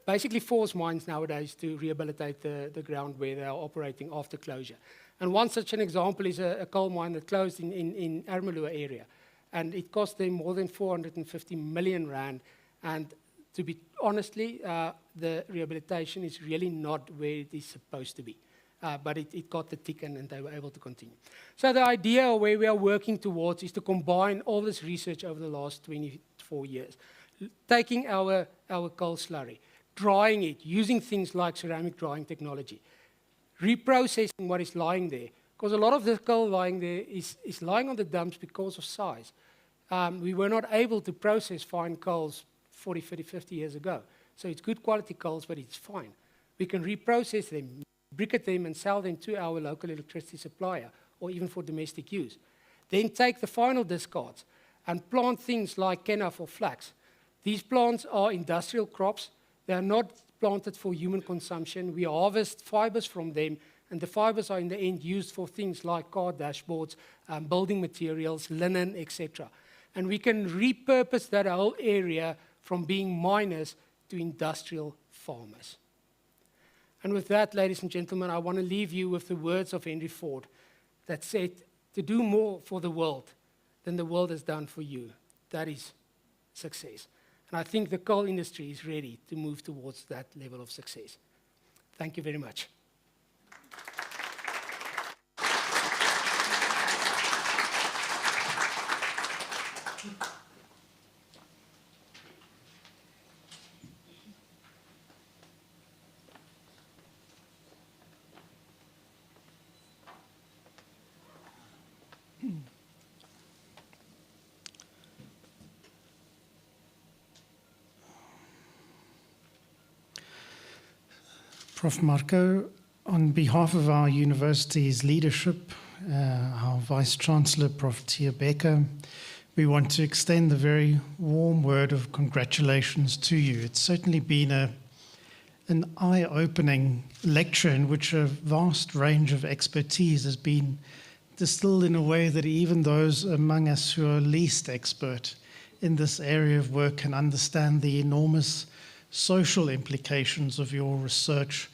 basically force mines nowadays to rehabilitate the ground where they are operating after closure. And one such an example is a coal mine that closed in Ermelo area. And it cost them more than 450 million rand. And To be honestly, the rehabilitation is really not where it is supposed to be. But it got the tick and they were able to continue. So the idea where we are working towards is to combine all this research over the last 24 years, taking our coal slurry, drying it, using things like ceramic drying technology, reprocessing what is lying there, because a lot of the coal lying there is lying on the dumps because of size. We were not able to process fine coals 40, 50, 50 years ago. So it's good quality coals, but it's fine. We can reprocess them, briquette them and sell them to our local electricity supplier, or even for domestic use. Then take the final discards and plant things like kenaf or flax. These plants are industrial crops. They are not planted for human consumption. We harvest fibers from them, and the fibers are in the end used for things like car dashboards, building materials, linen, etc. And we can repurpose that whole area from being miners to industrial farmers. And with that, ladies and gentlemen, I want to leave you with the words of Henry Ford that said, to do more for the world than the world has done for you, that is success. And I think the coal industry is ready to move towards that level of success. Thank you very much. Prof Marco, on behalf of our university's leadership, our Vice-Chancellor, Prof Becker, we want to extend a very warm word of congratulations to you. It's certainly been an eye-opening lecture in which a vast range of expertise has been distilled in a way that even those among us who are least expert in this area of work can understand the enormous social implications of your research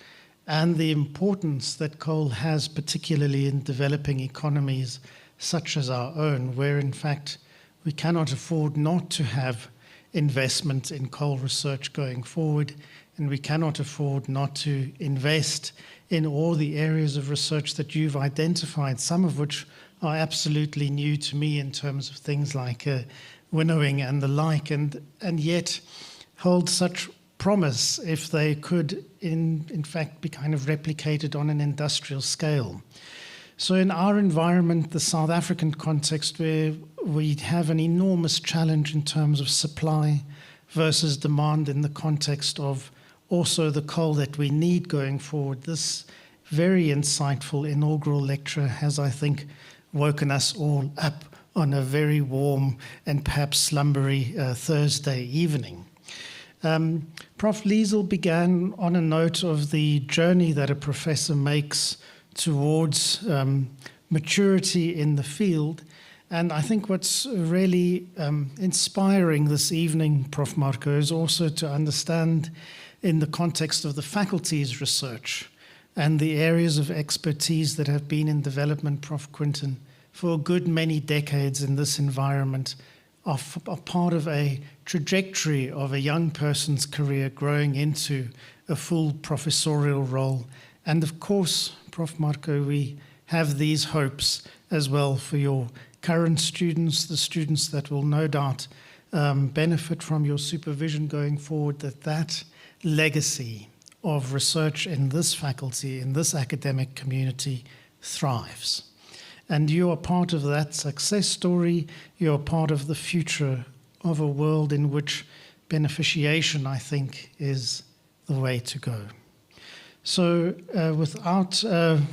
and the importance that coal has, particularly in developing economies such as our own, where in fact we cannot afford not to have investment in coal research going forward, and we cannot afford not to invest in all the areas of research that you've identified, some of which are absolutely new to me in terms of things like winnowing and the like, and yet hold such promise if they could in fact be kind of replicated on an industrial scale. So in our environment, the South African context, where we have an enormous challenge in terms of supply versus demand in the context of also the coal that we need going forward, this very insightful inaugural lecture has, I think, woken us all up on a very warm and perhaps slumbery Thursday evening. Prof Liesel began on a note of the journey that a professor makes towards maturity in the field. And I think what's really inspiring this evening, Prof Marco, is also to understand in the context of the faculty's research and the areas of expertise that have been in development, Prof Quinton, for a good many decades in this environment, are part of a trajectory of a young person's career growing into a full professorial role. And of course, Prof Marco, we have these hopes as well for your current students, the students that will no doubt benefit from your supervision going forward, that legacy of research in this faculty, in this academic community, thrives. And you are part of that success story. You are part of the future of a world in which beneficiation, I think, is the way to go. So without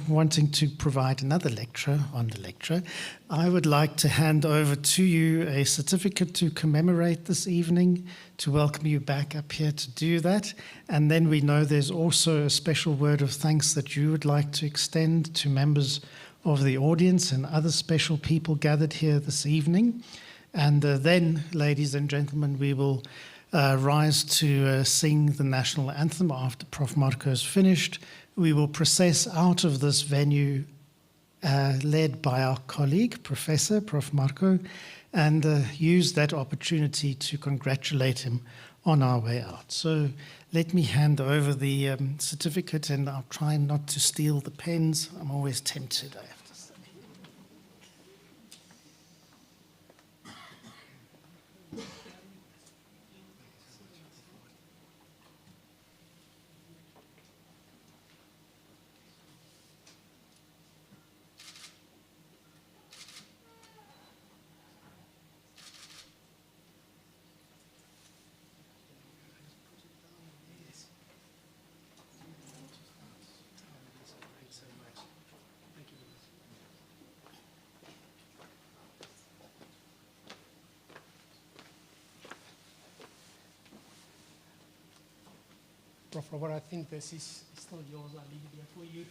wanting to provide another lecture on the lecture, I would like to hand over to you a certificate to commemorate this evening, to welcome you back up here to do that. And then we know there's also a special word of thanks that you would like to extend to members of the audience and other special people gathered here this evening. And then, ladies and gentlemen, we will rise to sing the national anthem after Prof Marco is finished. We will process out of this venue led by our colleague, Professor Prof Marco, and use that opportunity to congratulate him on our way out. So let me hand over the certificate, and I'll try not to steal the pens. I'm always tempted, I have to say. Prof Robert, I think this is still yours. I'll leave it here for you.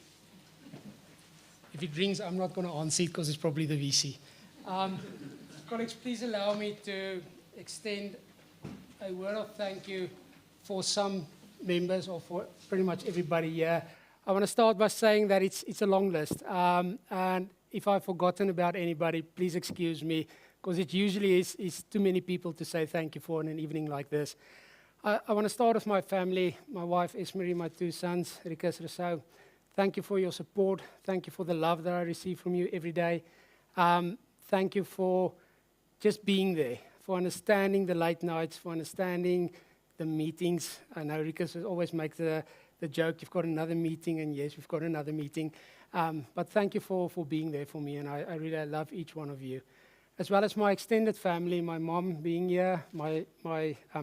If it rings, I'm not going to answer it because it's probably the VC. Colleagues, please allow me to extend a word of thank you for some members or for pretty much everybody here. I want to start by saying that it's a long list. And if I've forgotten about anybody, please excuse me, because it usually is too many people to say thank you for in an evening like this. I want to start with my family, my wife, Esmerie, my two sons, Rikus, Rousseau. Thank you for your support. Thank you for the love that I receive from you every day. Thank you for just being there, for understanding the late nights, for understanding the meetings. I know Rikus always makes the joke, you've got another meeting, and yes, we've got another meeting. But thank you for being there for me, and I really love each one of you. As well as my extended family, my mom being here, my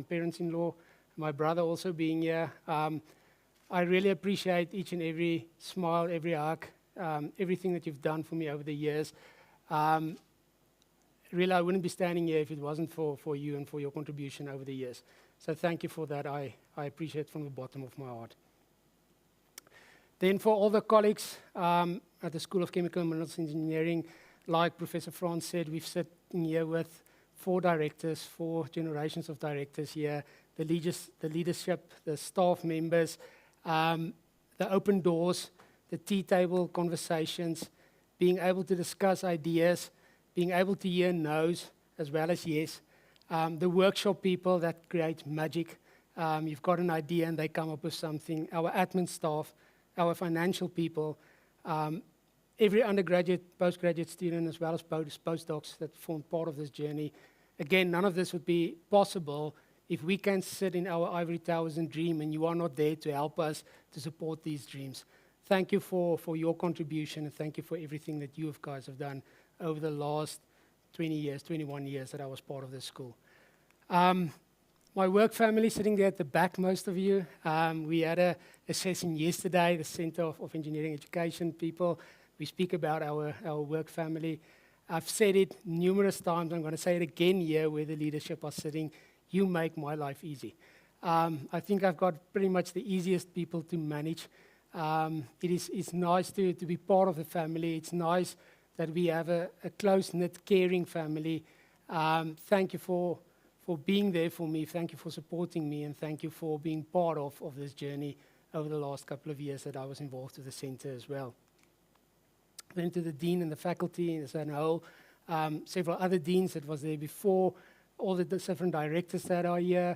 parents-in-law, my brother also being here. I really appreciate each and every smile, every hug, everything that you've done for me over the years. Really, I wouldn't be standing here if it wasn't for you and for your contribution over the years. So thank you for that. I appreciate it from the bottom of my heart. Then for all the colleagues at the School of Chemical and Minerals Engineering, like Professor Franz said, we've sitting here with 4 directors, 4 generations of directors here, the leadership, the staff members, the open doors, the tea table conversations, being able to discuss ideas, being able to hear no's as well as yes, the workshop people that create magic. You've got an idea and they come up with something, our admin staff, our financial people, every undergraduate, postgraduate student, as well as postdocs that form part of this journey. Again, none of this would be possible if we can sit in our ivory towers and dream, and you are not there to help us to support these dreams. Thank you for your contribution, and thank you for everything that you guys have done over the last 20 years, 21 years that I was part of this school. My work family sitting there at the back, most of you. We had a session yesterday, the Center of Engineering Education people. We speak about our work family. I've said it numerous times. I'm going to say it again here where the leadership are sitting. You make my life easy. I think I've got pretty much the easiest people to manage. It's nice to be part of the family. It's nice that we have a close-knit, caring family. Thank you for being there for me. Thank you for supporting me. And thank you for being part of this journey over the last couple of years that I was involved with the center as well. Then to the dean and the faculty as a whole, several other deans that was there before, all the different directors that are here,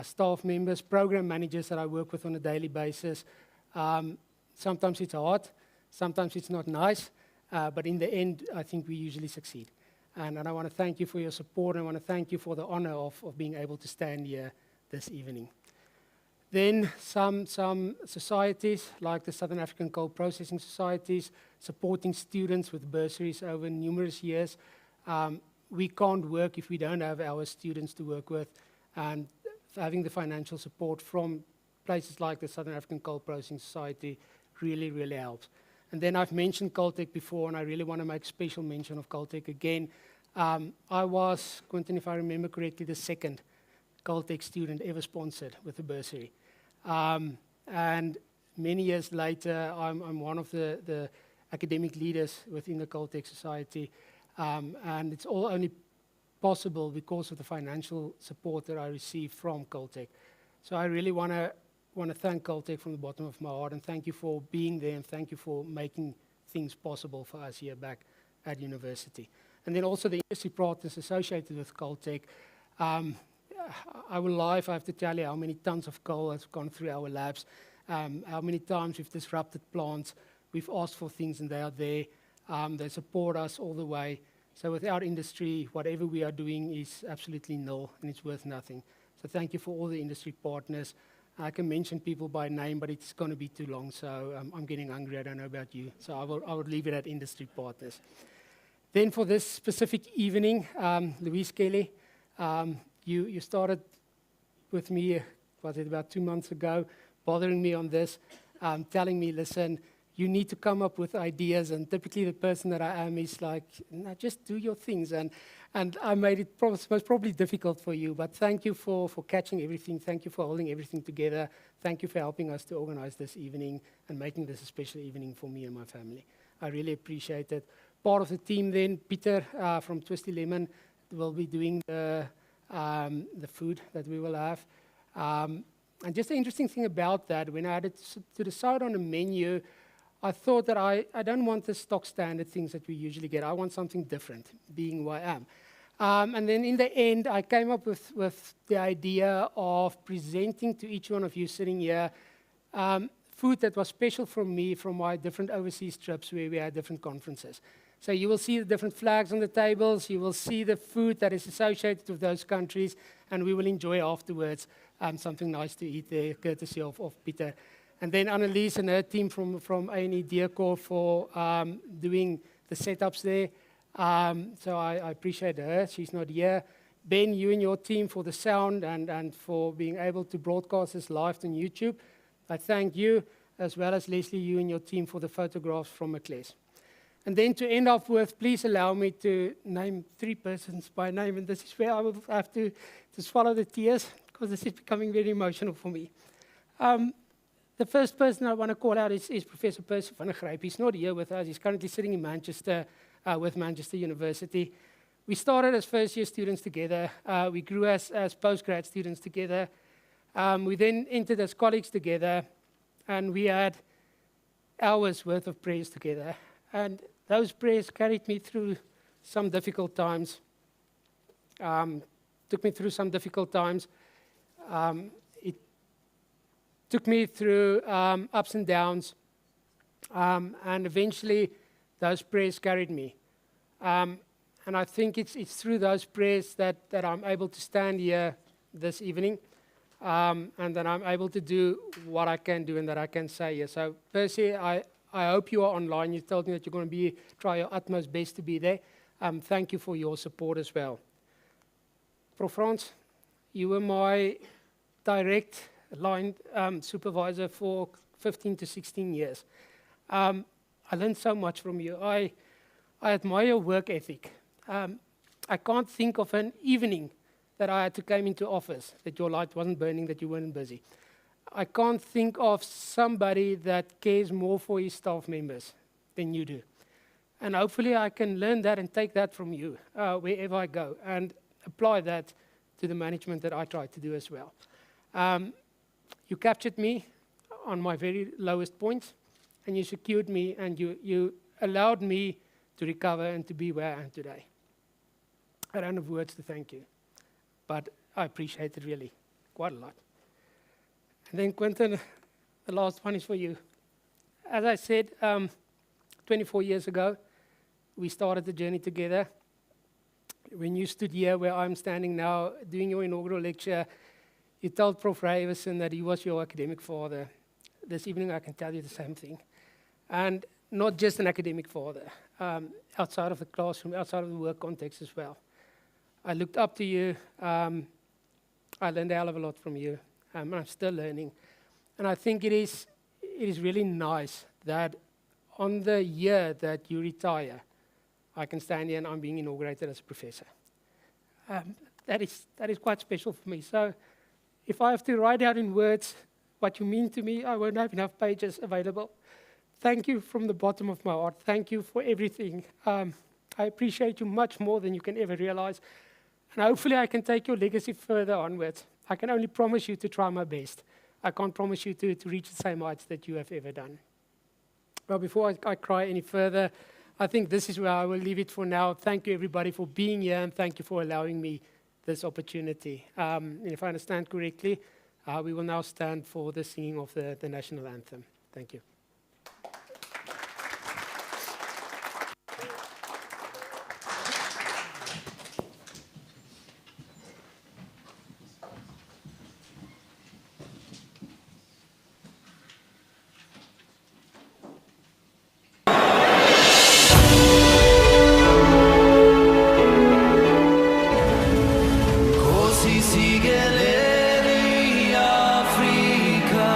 staff members, program managers that I work with on a daily basis. Sometimes it's hard, sometimes it's not nice, but in the end, I think we usually succeed. And I want to thank you for your support, and I want to thank you for the honor of being able to stand here this evening. Then some societies, like the Southern African Coal Processing Societies, supporting students with bursaries over numerous years. We can't work if we don't have our students to work with, and having the financial support from places like the Southern African Coal Processing Society really, really helps. And then I've mentioned Caltech before, and I really want to make special mention of Caltech again. I was, Quentin, if I remember correctly, the second Caltech student ever sponsored with a bursary. And many years later, I'm one of the academic leaders within the Caltech Society. And it's all only possible because of the financial support that I received from Caltech. So I really want to thank Caltech from the bottom of my heart, and thank you for being there, and thank you for making things possible for us here back at university. And then also the industry partners associated with Caltech. our life, I have to tell you how many tons of coal has gone through our labs, how many times we've disrupted plants, we've asked for things and they are there. They support us all the way. So without industry, whatever we are doing is absolutely nil and it's worth nothing. So thank you for all the industry partners. I can mention people by name, but it's going to be too long, so I'm getting hungry. I don't know about you. So I will leave it at industry partners. Then for this specific evening, Louise Kelly, you started with me, was it about 2 months ago, bothering me on this, telling me, listen, you need to come up with ideas, and typically the person that I am is like, no, just do your things, and I made it most probably difficult for you, but thank you for catching everything, thank you for holding everything together, thank you for helping us to organize this evening and making this a special evening for me and my family. I really appreciate it. Part of the team then, Peter from Twisty Lemon, will be doing the food that we will have. And just the interesting thing about that, when I had to decide on a menu, I thought that I don't want the stock standard things that we usually get. I want something different, being who I am. And then in the end, I came up with the idea of presenting to each one of you sitting here food that was special for me from my different overseas trips where we had different conferences. So you will see the different flags on the tables, you will see the food that is associated with those countries, and we will enjoy afterwards something nice to eat there, courtesy of Peter. And then Annelies and her team from A&E Decor for doing the setups there. So I appreciate her, she's not here. Ben, you and your team for the sound and for being able to broadcast this live on YouTube. I thank you, as well as Leslie, you and your team for the photographs from Macles. And then to end off with, please allow me to name 3 persons by name, and this is where I will have to swallow the tears, because this is becoming very emotional for me. The first person I want to call out is Professor Percy van der Gryp. He's not here with us. He's currently sitting in Manchester with Manchester University. We started as first-year students together. We grew as postgrad students together. We then entered as colleagues together, and we had hours worth of prayers together. And those prayers carried me through some difficult times. Took me through some difficult times. It took me through ups and downs. And eventually, those prayers carried me. And I think it's through those prayers that I'm able to stand here this evening. And that I'm able to do what I can do and that I can say here. So, Percy, I hope you are online. You told me that you're going to try your utmost best to be there. Thank you for your support as well. Prof Frans, you were my direct line supervisor for 15 to 16 years. I learned so much from you. I admire your work ethic. I can't think of an evening that I had to come into office, that your light wasn't burning, that you weren't busy. I can't think of somebody that cares more for his staff members than you do. And hopefully I can learn that and take that from you wherever I go and apply that to the management that I try to do as well. You captured me on my very lowest points, and you secured me, and you allowed me to recover and to be where I am today. I don't have words to thank you, but I appreciate it really quite a lot. And then, Quentin, the last one is for you. As I said, 24 years ago, we started the journey together. When you stood here where I'm standing now, doing your inaugural lecture, you told Prof Ray Everson that he was your academic father. This evening, I can tell you the same thing. And not just an academic father, outside of the classroom, outside of the work context as well. I looked up to you. I learned a hell of a lot from you. I'm still learning. And I think it is really nice that on the year that you retire, I can stand here and I'm being inaugurated as a professor. That is quite special for me. So if I have to write out in words what you mean to me, I won't have enough pages available. Thank you from the bottom of my heart. Thank you for everything. I appreciate you much more than you can ever realize. And hopefully I can take your legacy further onwards. I can only promise you to try my best. I can't promise you to reach the same heights that you have ever done. Well, before I cry any further, I think this is where I will leave it for now. Thank you, everybody, for being here, and thank you for allowing me this opportunity. And if I understand correctly, we will now stand for the singing of the national anthem. Thank you. Così si geleri Africa,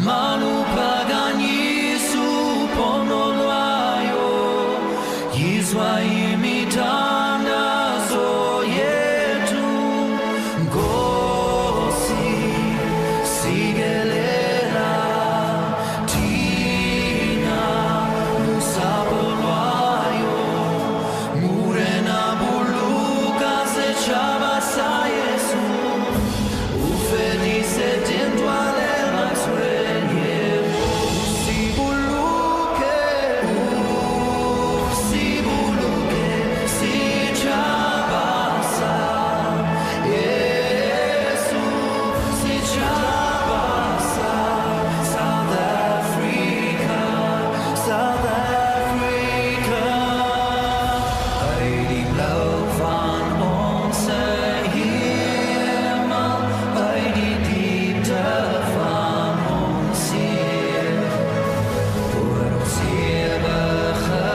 manu pagani su ponolayo, Yizwa imitana zoyetu, Gosi si gelera, Tina musabolayo, Murena buluka se chavasa Yesu, ufelice tentuale la sueñe, si buluke, si chavasa, Yesu, si chavasa, South Africa, South Africa. Die blauw van onze hemel, uit die diepte van ons ziel. Voor ons eeuwige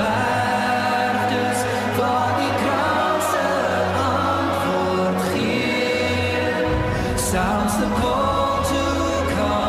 gebergtes, waar die krause antwoord geeft. Sounds the call to come.